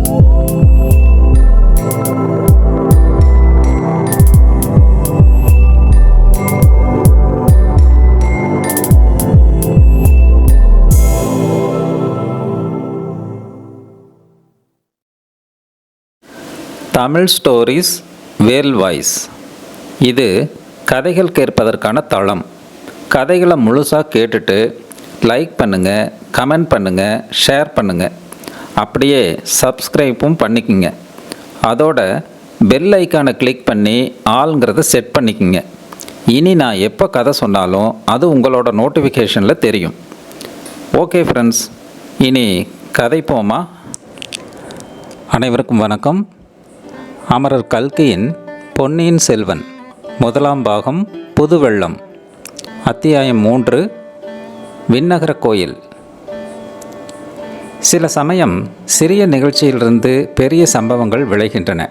Tamil stories world voice. இது கதைகள் கேட்பதற்கான தளம். கதைகளை முழுசாக கேட்டுட்டு லைக் பண்ணுங்கள், கமெண்ட் பண்ணுங்கள், ஷேர் பண்ணுங்கள். அப்படியே சப்ஸ்கிரைப்பும் பண்ணிக்கோங்க. அதோட பெல் ஐக்கானை கிளிக் பண்ணி ஆளுங்கிறத செட் பண்ணிக்கோங்க. இனி நான் எப்போ கதை சொன்னாலும் அது உங்களோட நோட்டிஃபிகேஷனில் தெரியும். ஓகே ஃப்ரெண்ட்ஸ், இனி கதை போமா? அனைவருக்கும் வணக்கம். அமரர் கல்கியின் பொன்னியின் செல்வன் முதலாம் பாகம் புதுவெள்ளம், அத்தியாயம் 3, விண்ணகர கோயில். சில சமயம் சிறிய நிகழ்ச்சியிலிருந்து பெரிய சம்பவங்கள் விளைகின்றன.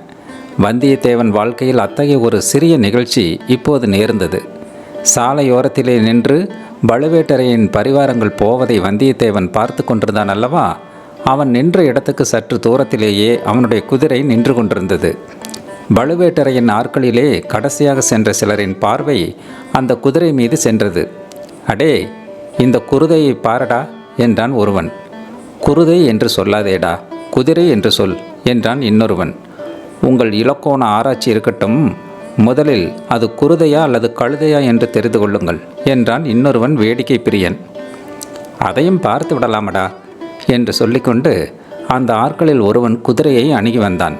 வந்தியத்தேவன் வாழ்க்கையில் அத்தகைய ஒரு சிறிய நிகழ்ச்சி இப்போது நேர்ந்தது. சாலையோரத்திலே நின்று பழுவேட்டரையின் பரிவாரங்கள் போவதை வந்தியத்தேவன் பார்த்து கொண்டிருந்தான் அல்லவா? அவன் நின்ற இடத்துக்கு சற்று தூரத்திலேயே அவனுடைய குதிரை நின்று கொண்டிருந்தது. பழுவேட்டரையின் ஆட்களிலே கடைசியாக சென்ற சிலரின் பார்வை அந்த குதிரை மீது சென்றது. அடே, இந்த குருதையை பாரடா என்றான் ஒருவன். குருதை என்று சொல்லாதேடா, குதிரை என்று சொல் என்றான் இன்னொருவன். உங்கள் இலக்கோண ஆராய்ச்சி இருக்கட்டும், முதலில் அது குருதையா அல்லது கழுதையா என்று தெரிந்து கொள்ளுங்கள் என்றான் இன்னொருவன் வேடிக்கை பிரியன். அதையும் பார்த்து விடலாமடா என்று சொல்லிக்கொண்டு அந்த ஆட்களில் ஒருவன் குதிரையை அணுகி வந்தான்.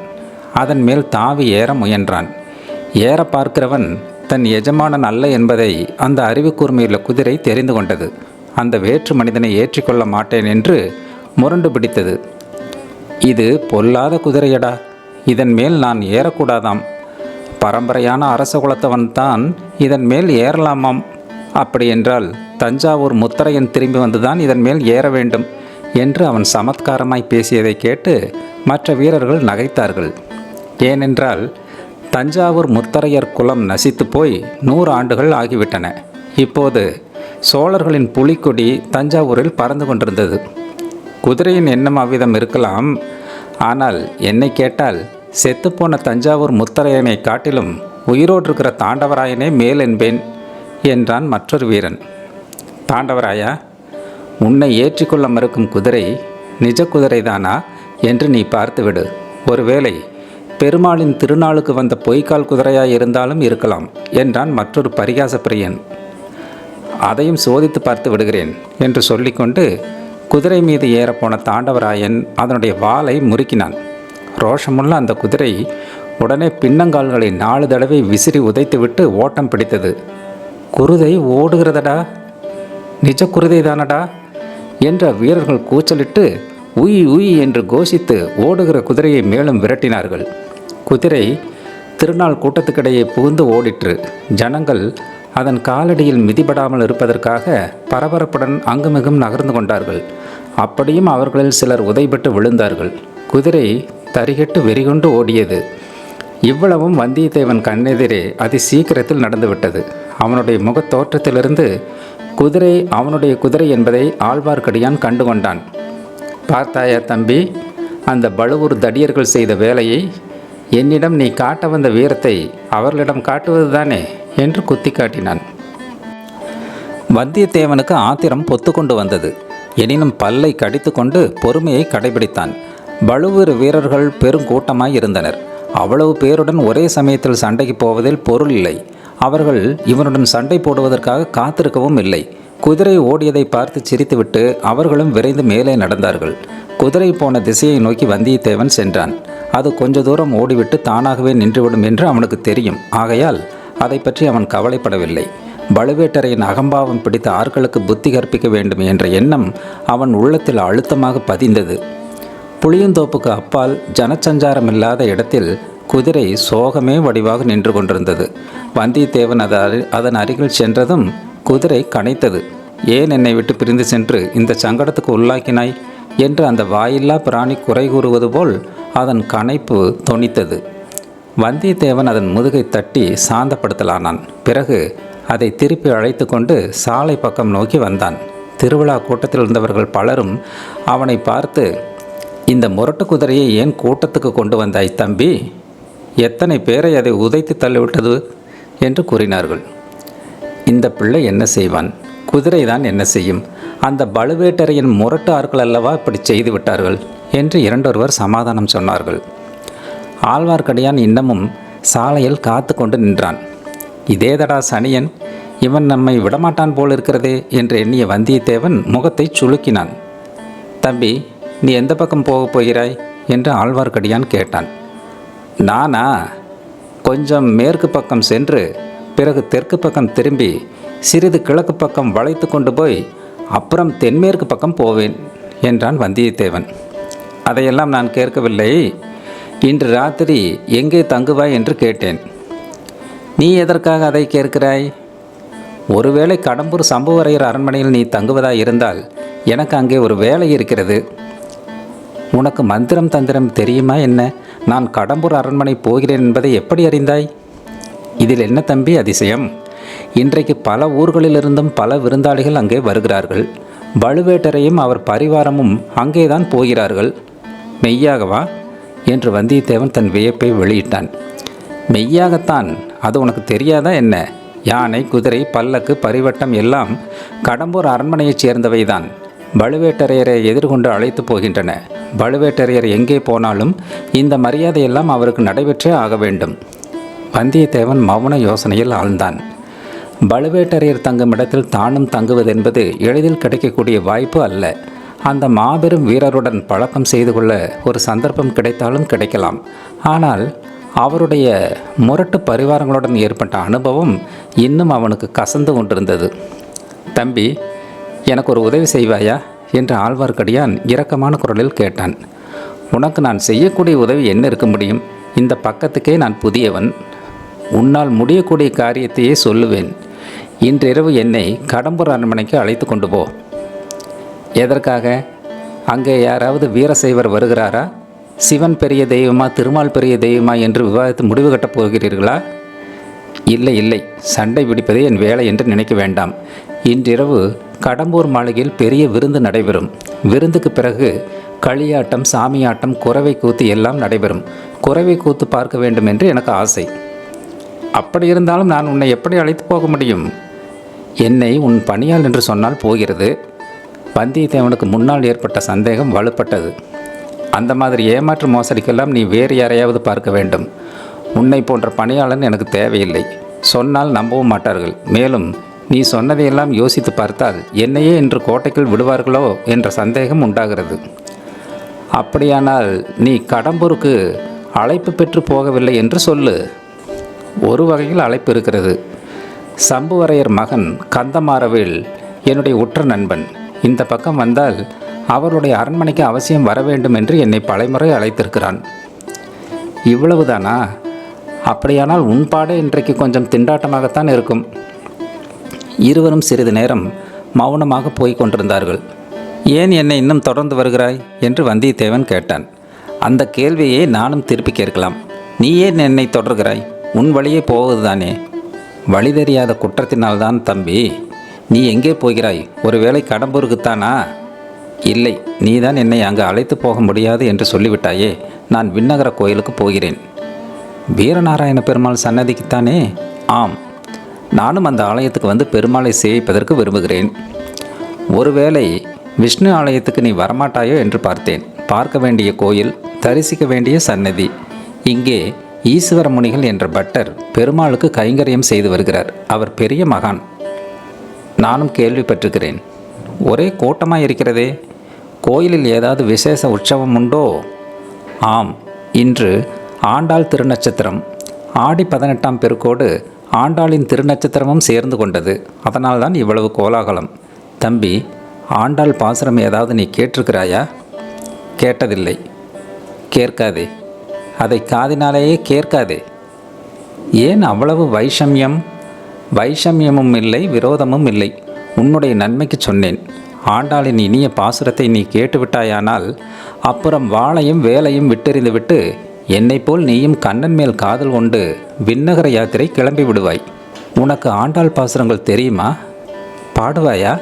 அதன் மேல் தாவி ஏற முயன்றான். ஏற பார்க்கிறவன் தன் எஜமானன் அல்ல என்பதை அந்த அறிவு கூர்மையுள்ள குதிரை தெரிந்து கொண்டது. அந்த வேற்று மனிதனை ஏற்றிக்கொள்ள மாட்டேன் என்று முரண்டு பிடித்தது. இது பொல்லாத குதிரையடா, இதன் மேல் நான் ஏறக்கூடாதாம். பரம்பரையான அரச குலத்தவன் தான் இதன் மேல் ஏறலாமாம். அப்படி என்றால் தஞ்சாவூர் முத்தரையன் திரும்பி வந்துதான் இதன் மேல் ஏற வேண்டும் என்று அவன் சமத்காரமாய் பேசியதை கேட்டு மற்ற வீரர்கள் நகைத்தார்கள். ஏனென்றால் தஞ்சாவூர் முத்தரையர் குலம் நசித்து போய் 100 ஆண்டுகள் ஆகிவிட்டன. இப்போது சோழர்களின் புலிக்கொடி தஞ்சாவூரில் பறந்து கொண்டிருந்தது. குதிரையின் எண்ணம் அவ்விதம் இருக்கலாம். ஆனால் என்னை கேட்டால் செத்துப்போன தஞ்சாவூர் முத்தரையனை காட்டிலும் உயிரோடு இருக்கிற தாண்டவராயனே மேல் என்பேன் என்றான் மற்றொரு வீரன். தாண்டவராயா, உன்னை ஏற்றிக்கொள்ள மறுக்கும் குதிரை நிஜ குதிரைதானா என்று நீ பார்த்துவிடு. ஒருவேளை பெருமாளின் திருநாளுக்கு வந்த பொய்க்கால் குதிரையாய் இருந்தாலும் இருக்கலாம் என்றான் மற்றொரு பரிகாச பிரியன். அதையும் சோதித்து பார்த்து விடுகிறேன் என்று சொல்லிக்கொண்டு குதிரை மீது ஏறப்போன தாண்டவராயன் அதனுடைய வாலை முறுக்கினான். ரோஷமுள்ள அந்த குதிரை உடனே பின்னங்கால்களை 4 தடவை விசிறி உதைத்துவிட்டு ஓட்டம் பிடித்தது. குருதை ஓடுகிறதடா, நிஜ குருதை தானடா என்ற வீரர்கள் கூச்சலிட்டு உய் உய் என்று கோஷித்து ஓடுகிற குதிரையை மேலும் விரட்டினார்கள். குதிரை திருநாள் கூட்டத்துக்கிடையே புகுந்து ஓடிற்று. ஜனங்கள் அதன் காலடியில் மிதிபடாமல் இருப்பதற்காக பரபரப்புடன் அங்குமிகும் நகர்ந்து கொண்டார்கள். அப்படியும் அவர்களில் சிலர் உதைபட்டு விழுந்தார்கள். குதிரை தரிகட்டு வெறிகொண்டு ஓடியது. இவ்வளவும் வந்தியத்தேவன் கண்ணெதிரே அதி சீக்கிரத்தில் நடந்துவிட்டது. அவனுடைய முகத் தோற்றத்திலிருந்து குதிரை அவனுடைய குதிரை என்பதை ஆழ்வார்க்கடியான் கண்டுகொண்டான். பார்த்தாயா தம்பி, அந்த பழுவூர் தடியர்கள் செய்த வேலையை? என்னிடம் நீ காட்ட வந்த வீரத்தை அவர்களிடம் காட்டுவது தானே என்று குத்தி காட்டினான். வந்தியத்தேவனுக்கு ஆத்திரம் பொத்து கொண்டு வந்தது. எனினும் பல்லை கடித்து கொண்டு பொறுமையை கடைபிடித்தான். பழுவூர் வீரர்கள் பெருங்கூட்டமாய் இருந்தனர். அவ்வளவு பேருடன் ஒரே சமயத்தில் சண்டைக்கு போவதில் பொருள் இல்லை. அவர்கள் இவனுடன் சண்டை போடுவதற்காக காத்திருக்கவும் இல்லை. குதிரை ஓடியதை பார்த்து சிரித்துவிட்டு அவர்களும் விரைந்து மேலே நடந்தார்கள். குதிரை போன திசையை நோக்கி வந்தியத்தேவன் சென்றான். அது கொஞ்ச தூரம் ஓடிவிட்டு தானாகவே நின்றுவிடும் என்று அவனுக்கு தெரியும். ஆகையால் அதை பற்றி அவன் கவலைப்படவில்லை. பழுவேட்டரையின் அகம்பாவம் பிடித்த ஆட்களுக்கு புத்தி கற்பிக்க வேண்டும் என்ற எண்ணம் அவன் உள்ளத்தில் அழுத்தமாக பதிந்தது. புளியந்தோப்புக்கு அப்பால் ஜனச்சஞ்சாரம் இல்லாத இடத்தில் குதிரை சோகமே வடிவாக நின்று கொண்டிருந்தது. வந்தியத்தேவன் அதன் அருகில் சென்றதும் குதிரை கனைத்தது. ஏன் என்னை விட்டு பிரிந்து சென்று இந்த சங்கடத்துக்கு உள்ளாக்கினாய் என்று அந்த வாயில்லா பிராணி குறை கூறுவது போல் அதன் கனைப்பு தொனித்தது. வந்தியத்தேவன் அதன் முதுகை தட்டி சாந்தப்படுத்தலானான். பிறகு அதை திருப்பி அழைத்து கொண்டு சாலை பக்கம் நோக்கி வந்தான். திருவிழா கூட்டத்தில் இருந்தவர்கள் பலரும் அவனை பார்த்து, இந்த முரட்டு குதிரையை ஏன் கூட்டத்துக்கு கொண்டு வந்தாய் தம்பி? எத்தனை பேரை அதை உதைத்து தள்ளிவிட்டது என்று கூறினார்கள். இந்த பிள்ளை என்ன செய்வான்? குதிரை தான் என்ன செய்யும்? அந்த பழுவேட்டரையின் முரட்டு ஆட்கள் அல்லவா இப்படி செய்து விட்டார்கள் என்று இரண்டொருவர் சமாதானம் சொன்னார்கள். ஆழ்வார்க்கடியான் இன்னமும் சாலையில் காத்து கொண்டு நின்றான். இதேதடா சனியன், இவன் நம்மை விடமாட்டான் போல் இருக்கிறதே என்று எண்ணிய வந்தியத்தேவன் முகத்தை சுளுக்கினான். தம்பி, நீ எந்த பக்கம் போகப் போகிறாய் என்று ஆழ்வார்க்கடியான் கேட்டான். நானா? கொஞ்சம் மேற்கு பக்கம் சென்று பிறகு தெற்கு பக்கம் திரும்பி சிறிது கிழக்கு பக்கம் வளைத்து கொண்டு போய் அப்புறம் தென்மேற்கு பக்கம் போவேன் என்றான் வந்தியத்தேவன். அதையெல்லாம் நான் கேட்கவில்லை. இன்று ராத்திரி எங்கே தங்குவாய் என்று கேட்டேன். நீ எதற்காக அதை கேட்கிறாய்? ஒருவேளை கடம்பூர் சம்புவரையர் அரண்மனையில் நீ தங்குவதாய் இருந்தால் எனக்கு அங்கே ஒரு வேலை இருக்கிறது. உனக்கு மந்திரம் தந்திரம் தெரியுமா என்ன? நான் கடம்பூர் அரண்மனை போகிறேன் என்பதை எப்படி அறிந்தாய்? இதில் என்ன தம்பி அதிசயம்? இன்றைக்கு பல ஊர்களிலிருந்தும் பல விருந்தாளிகள் அங்கே வருகிறார்கள். பழுவேட்டரையும் அவர் பரிவாரமும் அங்கேதான் போகிறார்கள். மெய்யாகவா என்று வந்தியத்தேவன் தன் வியப்பை வெளியிட்டான். மெய்யாகத்தான். அது உனக்கு தெரியாதா என்ன? யானை, குதிரை, பல்லக்கு, பரிவட்டம் எல்லாம் கடம்பூர் அரண்மனையைச் சேர்ந்தவைதான். பழுவேட்டரையரை எதிர்கொண்டு அழைத்து போகின்றன. பழுவேட்டரையர் எங்கே போனாலும் இந்த மரியாதையெல்லாம் அவருக்கு நடைபெற்றே ஆக வேண்டும். வந்தியத்தேவன் மௌன யோசனையில் ஆழ்ந்தான். பழுவேட்டரையர் தங்கும் இடத்தில் தானும் தங்குவதென்பது எளிதில் கிடைக்கக்கூடிய வாய்ப்பு அல்ல. அந்த மாபெரும் வீரருடன் பழக்கம் செய்து கொள்ள ஒரு சந்தர்ப்பம் கிடைத்தாலும் கிடைக்கலாம். ஆனால் அவருடைய முரட்டு பரிவாரங்களுடன் ஏற்பட்ட அனுபவம் இன்னும் அவனுக்கு கசந்து கொண்டிருந்தது. தம்பி, எனக்கு ஒரு உதவி செய்வாயா என்று ஆழ்வார்க்கடியான் இரக்கமான குரலில் கேட்டான். உனக்கு நான் செய்யக்கூடிய உதவி என்ன இருக்க முடியும்? இந்த பக்கத்துக்கே நான் புதியவன். உன்னால் முடியக்கூடிய காரியத்தையே சொல்லுவேன். இன்றிரவு என்னை கடம்பூர் அரண்மனைக்கு அழைத்து கொண்டு போ. எதற்காக? அங்கே யாராவது வீரசைவர் வருகிறாரா? சிவன் பெரிய தெய்வமா, திருமால் பெரிய தெய்வமா என்று விவாதித்து முடிவு கட்டப் போகிறீர்களா? இல்லை இல்லை, சண்டை பிடிப்பதே என் வேலை என்று நினைக்க வேண்டாம். இன்றிரவு கடம்பூர் மாளிகையில் பெரிய விருந்து நடைபெறும். விருந்துக்கு பிறகு களியாட்டம், சாமியாட்டம், குறவை கூத்து எல்லாம் நடைபெறும். குறவை கூத்து பார்க்க வேண்டும் என்று எனக்கு ஆசை. அப்படி இருந்தாலும் நான் உன்னை எப்படி அழைத்து போக முடியும்? என்னை உன் பணியாள் என்று சொன்னால் போகிறது. வந்தியத்தேவனுக்கு முன்னால் ஏற்பட்ட சந்தேகம் வலுப்பட்டது. அந்த மாதிரி ஏமாற்று மோசடிக்கெல்லாம் நீ வேறு யாரையாவது பார்க்க வேண்டும். உன்னை போன்ற பணியாளன் எனக்கு தேவையில்லை. சொன்னால் நம்பவும் மாட்டார்கள். மேலும் நீ சொன்னதையெல்லாம் யோசித்து பார்த்தால் என்னையே இன்று கோட்டைக்குள் விடுவார்களோ என்ற சந்தேகம் உண்டாகிறது. அப்படியானால் நீ கடம்பூருக்கு அழைப்பு பெற்று போகவில்லை என்று சொல்லு. ஒரு வகையில் அழைப்பு இருக்கிறது. சம்புவரையர் மகன் கந்தமாறவேல் என்னுடைய உற்ற நண்பன். இந்த பக்கம் வந்தால் அவருடைய அரண்மனைக்கு அவசியம் வர வேண்டும் என்று என்னை பலமுறை அழைத்திருக்கிறான். இவ்வளவுதானா? அப்படியானால் உன் பாடே இன்றைக்கு கொஞ்சம் திண்டாட்டமாகத்தான் இருக்கும். இருவரும் சிறிது நேரம் மௌனமாக போய் கொண்டிருந்தார்கள். ஏன் என்னை இன்னும் தொடர்ந்து வருகிறாய் என்று வந்தியத்தேவன் கேட்டான். அந்த கேள்வியை நானும் திருப்பி கேட்கலாம். நீ ஏன் என்னை தொடர்கிறாய்? உன் வழியே போவதுதானே. வழி தெரியாத குற்றத்தினால்தான் தம்பி. நீ எங்கே போகிறாய்? ஒருவேளை கடம்பூருக்குத்தானா? இல்லை, நீதான் என்னை அங்கு அழைத்து போக முடியாது என்று சொல்லிவிட்டாயே. நான் விண்ணகர கோயிலுக்கு போகிறேன். வீரநாராயண பெருமாள் சன்னதிக்குத்தானே? ஆம், நானும் அந்த ஆலயத்துக்கு வந்து பெருமாளை சேவிப்பதற்கு விரும்புகிறேன். ஒருவேளை விஷ்ணு ஆலயத்துக்கு நீ வரமாட்டாயோ என்று பார்த்தேன். பார்க்க வேண்டிய கோயில், தரிசிக்க வேண்டிய சன்னதி. இங்கே ஈஸ்வர முனிகள் என்ற பட்டர் பெருமாளுக்கு கைங்கரியம் செய்து வருகிறார். அவர் பெரிய மகான். நானும் கேள்விப்பட்டிருக்கிறேன். ஒரே கூட்டமாக இருக்கிறதே. கோயிலில் ஏதாவது விசேஷ உற்சவம் உண்டோ? ஆம், இன்று ஆண்டாள் திருநட்சத்திரம். ஆடி 18ஆம் பெருக்கோடு ஆண்டாளின் திருநட்சத்திரமும் சேர்ந்து கொண்டது. அதனால்தான் இவ்வளவு கோலாகலம். தம்பி, ஆண்டாள் பாசுரம் ஏதாவது நீ கேட்டிருக்கிறாயா? கேட்டதில்லை. கேட்காதே. அதை காதினாலேயே கேட்காதே. ஏன் அவ்வளவு வைஷமியம்? வைஷமியமும் இல்லை, விரோதமும் இல்லை. உன்னுடைய நன்மைக்கு சொன்னேன். ஆண்டாளின் இனிய பாசுரத்தை நீ கேட்டுவிட்டாயானால் அப்புறம் வாளையும் வேலையும் விட்டெறிந்து விட்டு என்னை போல் நீயும் கண்ணன் மேல் காதல் கொண்டு விண்ணகர யாத்திரை கிளம்பி விடுவாய். உனக்கு ஆண்டாள் பாசுரங்கள் தெரியுமா? பாடுவாயா?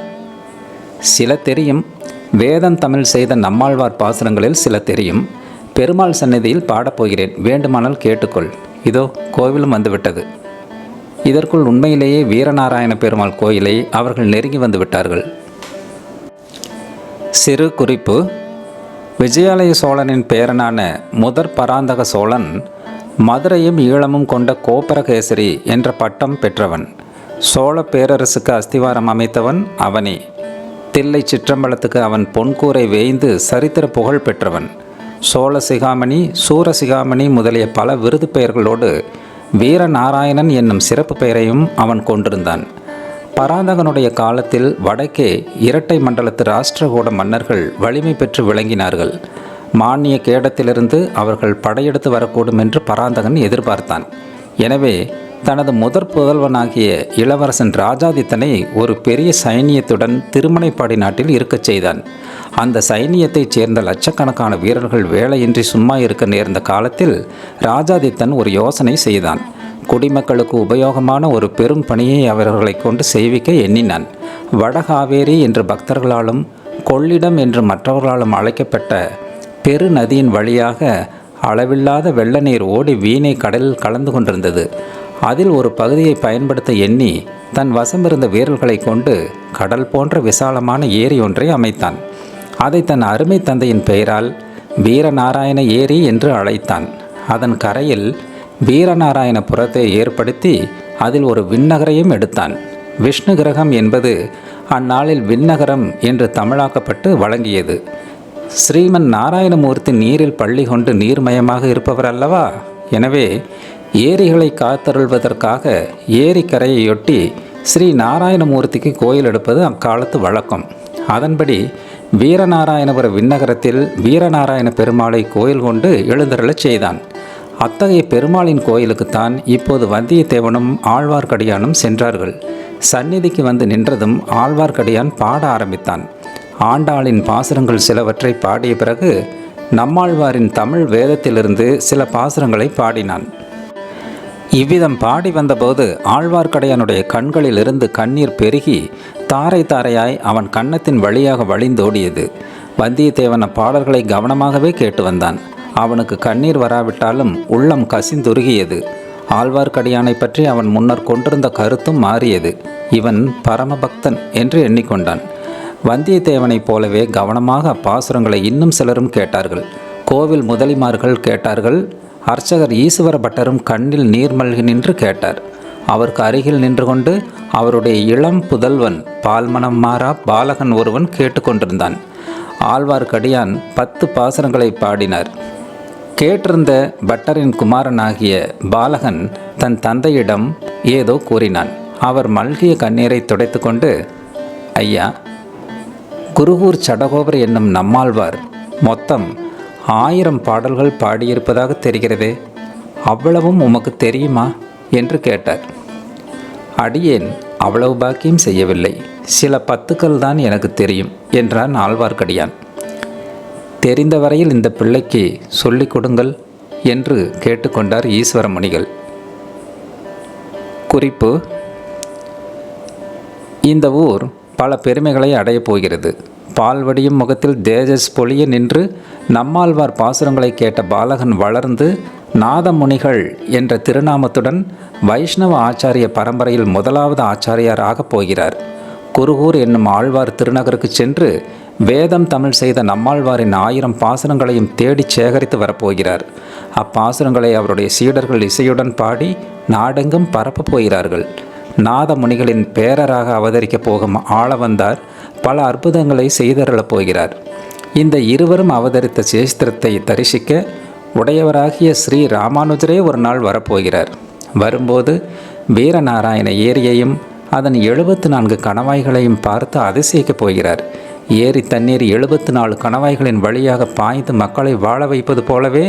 சில தெரியும். வேதம் தமிழ் செய்த நம்மாழ்வார் பாசுரங்களில் சில தெரியும். பெருமாள் சந்நிதியில் பாடப்போகிறேன், வேண்டுமானால் கேட்டுக்கொள். இதோ கோவிலும் வந்துவிட்டது. இதற்குள் உண்மையிலேயே வீரநாராயண பெருமாள் கோயிலை அவர்கள் நெருங்கி வந்து விட்டார்கள். சிறு குறிப்பு: விஜயாலய சோழனின் பேரனான முதற் பராந்தக சோழன் மதுரையும் ஈழமும் கொண்ட கோப்பரகேசரி என்ற பட்டம் பெற்றவன். சோழ பேரரசுக்கு அஸ்திவாரம் அமைத்தவன் அவனே. தில்லை சிற்றம்பலத்துக்கு அவன் பொன்கூரை வேய்ந்து சரித்திர புகழ் பெற்றவன். சோழ சிகாமணி, சூரசிகாமணி முதலிய பல விருது பெயர்களோடு வீரநாராயணன் என்னும் சிறப்பு பெயரையும் அவன் கொண்டிருந்தான். பராந்தகனுடைய காலத்தில் வடக்கே இரட்டை மண்டலத்து ராஷ்டிரகூட மன்னர்கள் வலிமை பெற்று விளங்கினார்கள். மானிய கேடத்திலிருந்து அவர்கள் படையெடுத்து வரக்கூடும் என்று பராந்தகன் எதிர்பார்த்தான். எனவே தனது முதற் புதல்வனாகிய இளவரசன் ராஜாதித்தனை ஒரு பெரிய சைனியத்துடன் திருமணைப்பாடி நாட்டில் இருக்கச் செய்தான். அந்த சைனியத்தைச் சேர்ந்த லட்சக்கணக்கான வீரர்கள் வேலையின்றி சும்மா இருக்க நேர்ந்த காலத்தில் ராஜாதித்தன் ஒரு யோசனை செய்தான். குடிமக்களுக்கு உபயோகமான ஒரு பெரும் பணியை அவர்களை கொண்டு செய்விக்க எண்ணினான். வடகாவேரி என்று பக்தர்களாலும் கொள்ளிடம் என்று மற்றவர்களாலும் அழைக்கப்பட்ட பெரு நதியின் வழியாக அளவில்லாத வெள்ள நீர் ஓடி வீணை கடலில் கலந்து கொண்டிருந்தது. அதில் ஒரு பகுதியை பயன்படுத்த எண்ணி தன் வசமிருந்த வீரர்களை கொண்டு கடல் போன்ற விசாலமான ஏரி ஒன்றை அமைத்தான். அதை தன் அருமை தந்தையின் பெயரால் வீரநாராயண ஏரி என்று அழைத்தான். அதன் கரையில் வீரநாராயண புரத்தை ஏற்படுத்தி அதில் ஒரு விண்ணகரையும் எடுத்தான். விஷ்ணு கிரகம் என்பது அந்நாளில் விண்ணகரம் என்று தமிழாக்கப்பட்டு வழங்கியது. ஸ்ரீமன் நாராயணமூர்த்தி நீரில் பள்ளி கொண்டு நீர்மயமாக இருப்பவர் அல்லவா? எனவே ஏரிகளை காத்தருள்வதற்காக ஏரிக்கரையொட்டி ஸ்ரீ நாராயணமூர்த்திக்கு கோயில் எடுப்பது அக்காலத்து வழக்கம். அதன்படி வீரநாராயணபுர விண்ணகரத்தில் வீரநாராயண பெருமாளை கோயில் கொண்டு எழுந்தருளச் செய்தான். அத்தகைய பெருமாளின் கோயிலுக்குத்தான் இப்போது வந்தியத்தேவனும் ஆழ்வார்க்கடியானும் சென்றார்கள். சந்நிதிக்கு வந்து நின்றதும் ஆழ்வார்க்கடியான் பாட ஆரம்பித்தான். ஆண்டாளின் பாசுரங்கள் சிலவற்றை பாடிய பிறகு நம்மாழ்வாரின் தமிழ் வேதத்திலிருந்து சில பாசுரங்களை பாடினான். இவ்விதம் பாடி வந்தபோது ஆழ்வார்க்கடியானுடைய கண்களிலிருந்து கண்ணீர் பெருகி தாரை தாரையாய் அவன் கன்னத்தின் வழியாக வழிந்தோடியது. வந்தியத்தேவன் பாடல்களை கவனமாகவே கேட்டு வந்தான். அவனுக்கு கண்ணீர் வராவிட்டாலும் உள்ளம் கசிந்துருகியது. ஆழ்வார்க்கடியானை பற்றி அவன் முன்னர் கொண்டிருந்த கருத்தும் மாறியது. இவன் பரமபக்தன் என்று எண்ணிக்கொண்டான். வந்தியத்தேவனைப் போலவே கவனமாக அப்பாசுரங்களை இன்னும் சிலரும் கேட்டார்கள். கோவில் முதலிமார்கள் கேட்டார்கள். அர்ச்சகர் ஈசுவர பட்டரும் கண்ணில் நீர் மல்கி நின்று கேட்டார். அவருக்கு அருகில் நின்று கொண்டு அவருடைய இளம் புதல்வன் பால்மனம் மாறா பாலகன் ஒருவன் கேட்டுக்கொண்டிருந்தான். ஆழ்வார்க்கடியான் 10 பாசுரங்களை பாடினார். கேட்டிருந்த பட்டரின் குமாரனாகிய பாலகன் தன் தந்தையிடம் ஏதோ கூறினான். அவர் மல்கிய கண்ணீரை துடைத்து கொண்டு, ஐயா, குருகூர் சடகோபர் என்னும் நம்மாழ்வார் மொத்தம் 1000 பாடல்கள் பாடியிருப்பதாக தெரிகிறதே, அவ்வளவும் உமக்கு தெரியுமா என்று கேட்டார். அடியேன் அவ்வளவு பாக்கியம் செய்யவில்லை, சில 10கள் தான் எனக்கு தெரியும் என்றான் ஆழ்வார்க்கடியான். தெரிந்த வரையில் இந்த பிள்ளைக்கு சொல்லிக் கொடுங்கள் என்று கேட்டுக்கொண்டார் ஈஸ்வரமுனிகள். குறிப்பு: இந்த ஊர் பல பெருமைகளை அடையப் போகிறது. பால்வடியும் முகத்தில் தேஜஸ் பொழிய நின்று நம்மாழ்வார் பாசுரங்களை கேட்ட பாலகன் வளர்ந்து நாதமுனிகள் என்ற திருநாமத்துடன் வைஷ்ணவ ஆச்சாரிய பரம்பரையில் முதலாவது ஆச்சாரியாராகப் போகிறார். குருகூர் என்னும் ஆழ்வார் திருநகருக்கு சென்று வேதம் தமிழ் செய்த நம்மாழ்வாரின் 1000 பாசுரங்களையும் தேடி சேகரித்து வரப்போகிறார். அப்பாசுரங்களை அவருடைய சீடர்கள் இசையுடன் பாடி நாடெங்கும் பரப்பப் போகிறார்கள். நாதமுனிகளின் பேரராக அவதரிக்கப் போகும் ஆளவந்தார் பல அற்புதங்களை செய்தருளப் போகிறார். இந்த இருவரும் அவதரித்த சேஸ்திரத்தை தரிசிக்க உடையவராகிய ஸ்ரீ ராமானுஜரே ஒரு நாள் வரப்போகிறார். வரும்போது வீரநாராயண ஏரியையும் அதன் 74 கணவாய்களையும் பார்த்து அதிசயிக்கப் போகிறார். ஏரி தண்ணீர் 74 கணவாய்களின் வழியாக பாய்ந்து மக்களை வாழ வைப்பது போலவே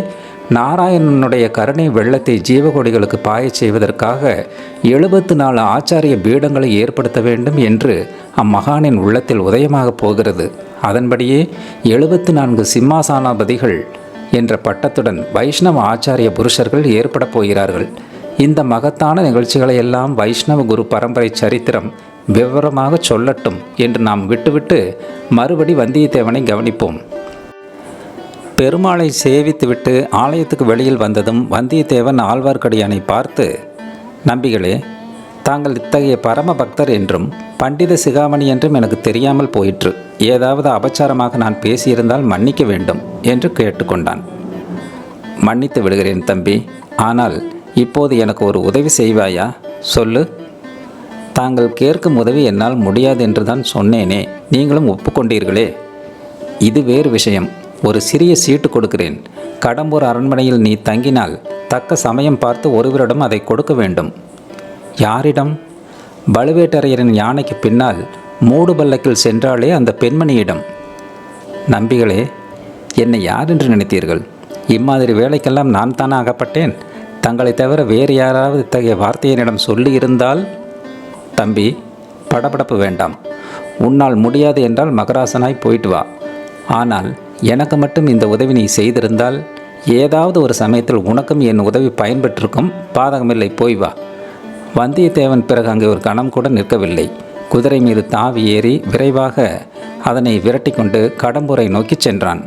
நாராயணனுடைய கருணை வெள்ளத்தை ஜீவகோடிகளுக்கு பாயச் செய்வதற்காக 74 ஆச்சாரிய பீடங்களை ஏற்படுத்த வேண்டும் என்று அம்மகானின் உள்ளத்தில் உதயமாகப் போகிறது. அதன்படியே 74 சிம்மாசனாபதிகள் என்ற பட்டத்துடன் வைஷ்ணவ ஆச்சாரிய புருஷர்கள் ஏற்பட போகிறார்கள். இந்த மகத்தான நிகழ்ச்சிகளை எல்லாம் வைஷ்ணவ குரு பரம்பரை சரித்திரம் விவரமாக சொல்லட்டும் என்று நாம் விட்டுவிட்டு மறுபடி வந்தியத்தேவனை கவனிப்போம். பெருமாளை சேவித்துவிட்டு ஆலயத்துக்கு வெளியில் வந்ததும் வந்தியத்தேவன் ஆழ்வார்க்கடியானை பார்த்து, நம்பிகளே, தாங்கள் இத்தகைய பரம பக்தர் என்றும் பண்டித சிகாமணி என்றும் எனக்கு தெரியாமல் போயிற்று. ஏதாவது அபச்சாரமாக நான் பேசியிருந்தால் மன்னிக்க வேண்டும் என்று கேட்டுக்கொண்டான். மன்னித்து விடுகிறேன் தம்பி. ஆனால் இப்போது எனக்கு ஒரு உதவி செய்வாயா? சொல்லு. தாங்கள் கேட்கும் உதவி என்னால் முடியாது என்று தான் சொன்னேனே, நீங்களும் ஒப்புக்கொண்டீர்களே. இது வேறு விஷயம். ஒரு சிறிய சீட்டு கொடுக்கிறேன். கடம்பூர் அரண்மனையில் நீ தங்கினால் தக்க சமயம் பார்த்து ஒருவரிடம் அதை கொடுக்க வேண்டும். யாரிடம்? பழுவேட்டரையரின் யானைக்கு பின்னால் மூடு பல்லக்கில் சென்றாலே அந்த பெண்மணியிடம். நம்பிகளே, என்னை யார் என்று நினைத்தீர்கள்? இம்மாதிரி வேலைக்கெல்லாம் நான் தானே அகப்பட்டேன். தங்களை தவிர வேறு யாராவது இத்தகைய வார்த்தையினிடம் சொல்லியிருந்தால்? தம்பி, படபடப்பு வேண்டாம். உன்னால் முடியாது என்றால் மகராசனாய் போயிட்டு வா. ஆனால் எனக்கு மட்டும் இந்த உதவி நீ செய்திருந்தால் ஏதாவது ஒரு சமயத்தில் உனக்கும் என் உதவி பயன்பெற்றிருக்கும். பாதகமில்லை, போய் வா. வந்தியத்தேவன் பிறகு அங்கே ஒரு கணம் கூட நிற்கவில்லை. குதிரை மீது தாவி ஏறி விரைவாக அதனை விரட்டி கொண்டு கடம்பூரை நோக்கி சென்றான்.